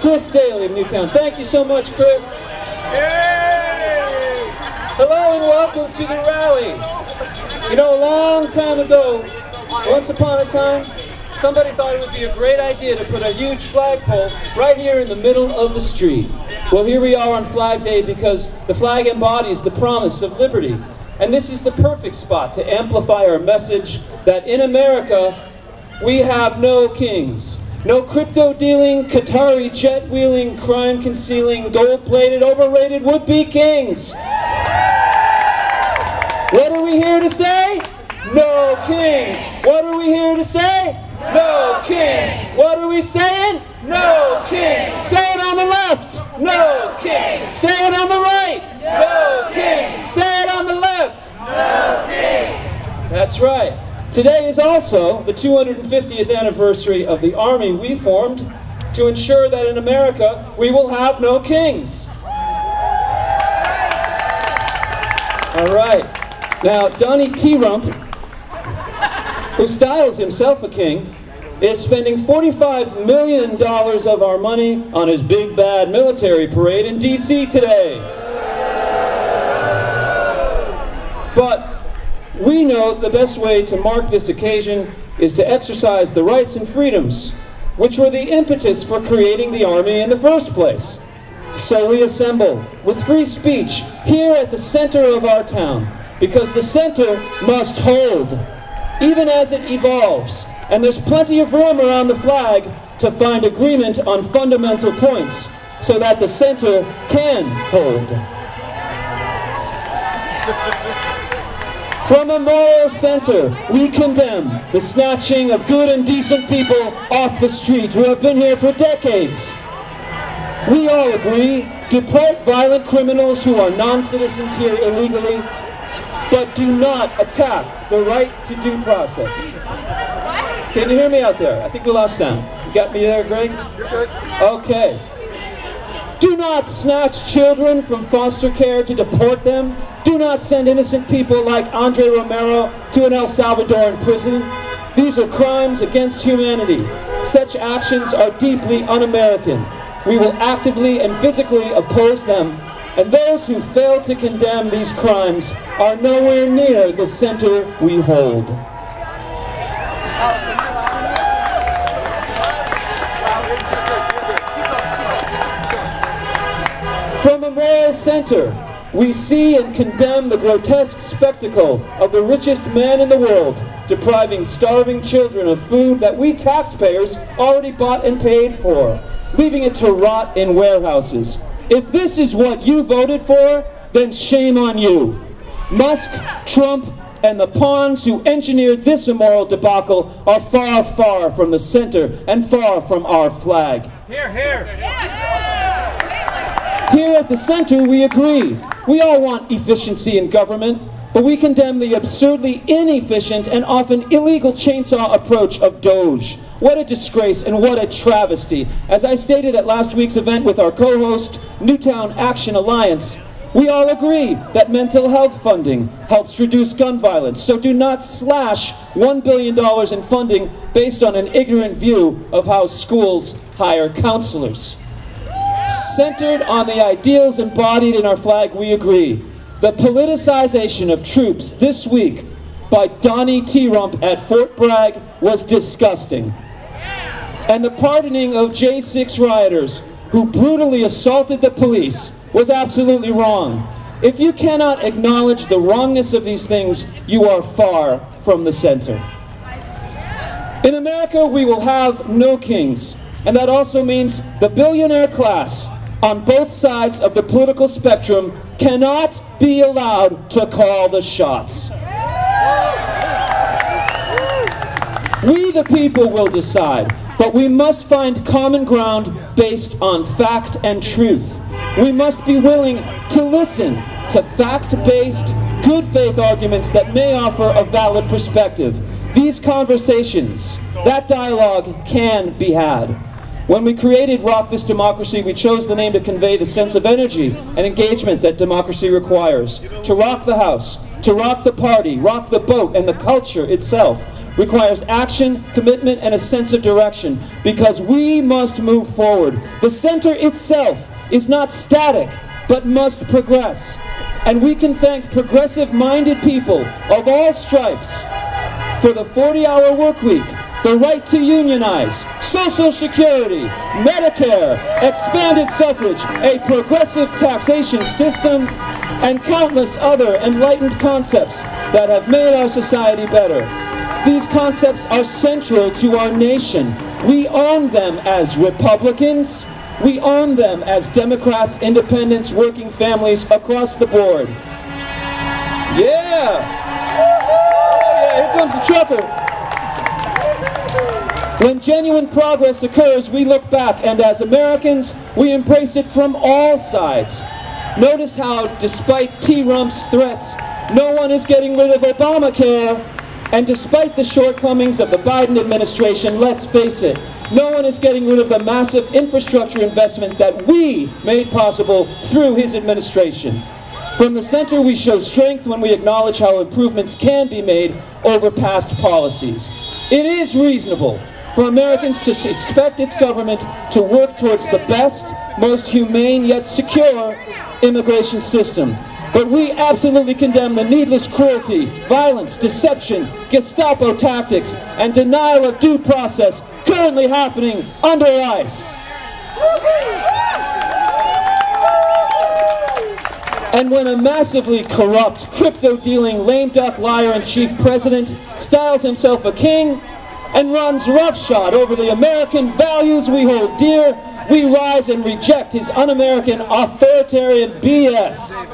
Chris Daly of Newtown. Thank you so much, Chris. Yay! Hello and welcome to the rally. You know, a long time ago, once upon a time, somebody thought it would be a great idea to put a huge flagpole right here in the middle of the street. Well, here we are on Flag Day because the flag embodies the promise of liberty. And this is the perfect spot to amplify our message that in America, we have no kings. No crypto-dealing, Qatari jet-wheeling, crime-concealing, gold-plated, overrated would-be kings. What are we here to say? No kings. What are we here to say? No kings. What are we saying? No kings. Say it on the left. No kings. Say it on the right. No kings. Say it on the left. No kings. That's right. Today is also the 250th anniversary of the army we formed to ensure that in America we will have no kings. All right. Now, Donnie T. Rump, who styles himself a king, is spending $45 million of our money on his big bad military parade in D.C. today. But we know the best way to mark this occasion is to exercise the rights and freedoms, which were the impetus for creating the army in the first place. So we assemble with free speech here at the center of our town, because the center must hold, even as it evolves. And there's plenty of room around the flag to find agreement on fundamental points so that the center can hold. From a moral center, we condemn the snatching of good and decent people off the street who have been here for decades. We all agree, deport violent criminals who are non-citizens here illegally, but do not attack the right to due process. Can you hear me out there? I think we lost sound. You got me there, Greg? You're good. Okay. Do not snatch children from foster care to deport them. Do not send innocent people like Andre Romero to an El Salvadoran prison. These are crimes against humanity. Such actions are deeply un-American. We will actively and physically oppose them, and those who fail to condemn these crimes are nowhere near the center we hold. From a moral center, we see and condemn the grotesque spectacle of the richest man in the world depriving starving children of food that we taxpayers already bought and paid for, leaving it to rot in warehouses. If this is what you voted for, then shame on you. Musk, Trump, and the pawns who engineered this immoral debacle are far, far from the center and far from our flag. Here, here. Here at the center, we agree. We all want efficiency in government, but we condemn the absurdly inefficient and often illegal chainsaw approach of Doge. What a disgrace and what a travesty. As I stated at last week's event with our co-host, Newtown Action Alliance, we all agree that mental health funding helps reduce gun violence, so do not slash $1 billion in funding based on an ignorant view of how schools hire counselors. Centered on the ideals embodied in our flag, we agree. The politicization of troops this week by Donnie T. Rump at Fort Bragg was disgusting. And the pardoning of J6 rioters who brutally assaulted the police was absolutely wrong. If you cannot acknowledge the wrongness of these things, you are far from the center. In America, we will have no kings. And that also means the billionaire class on both sides of the political spectrum cannot be allowed to call the shots. We the people will decide, but we must find common ground based on fact and truth. We must be willing to listen to fact-based, good faith arguments that may offer a valid perspective. These conversations, that dialogue can be had. When we created Rock This Democracy, we chose the name to convey the sense of energy and engagement that democracy requires. To rock the house, to rock the party, rock the boat, and the culture itself. requires action, commitment, and a sense of direction, because we must move forward. The center itself is not static, but must progress. And we can thank progressive-minded people of all stripes for the 40-hour work week, the right to unionize, Social Security, Medicare, expanded suffrage, a progressive taxation system, and countless other enlightened concepts that have made our society better. These concepts are central to our nation. We own them as Republicans. We own them as Democrats, independents, working families across the board. Yeah! Yeah, here comes the trucker. When genuine progress occurs, we look back, and as Americans, we embrace it from all sides. Notice how, despite T-Rump's threats, no one is getting rid of Obamacare, and despite the shortcomings of the Biden administration, let's face it, no one is getting rid of the massive infrastructure investment that we made possible through his administration. From the center, we show strength when we acknowledge how improvements can be made over past policies. It is reasonable for Americans to expect its government to work towards the best, most humane yet secure immigration system. But we absolutely condemn the needless cruelty, violence, deception, Gestapo tactics, and denial of due process currently happening under ICE. And when a massively corrupt, crypto-dealing, lame-duck liar-in-chief president styles himself a king and runs roughshod over the American values we hold dear, we rise and reject his un-American authoritarian BS.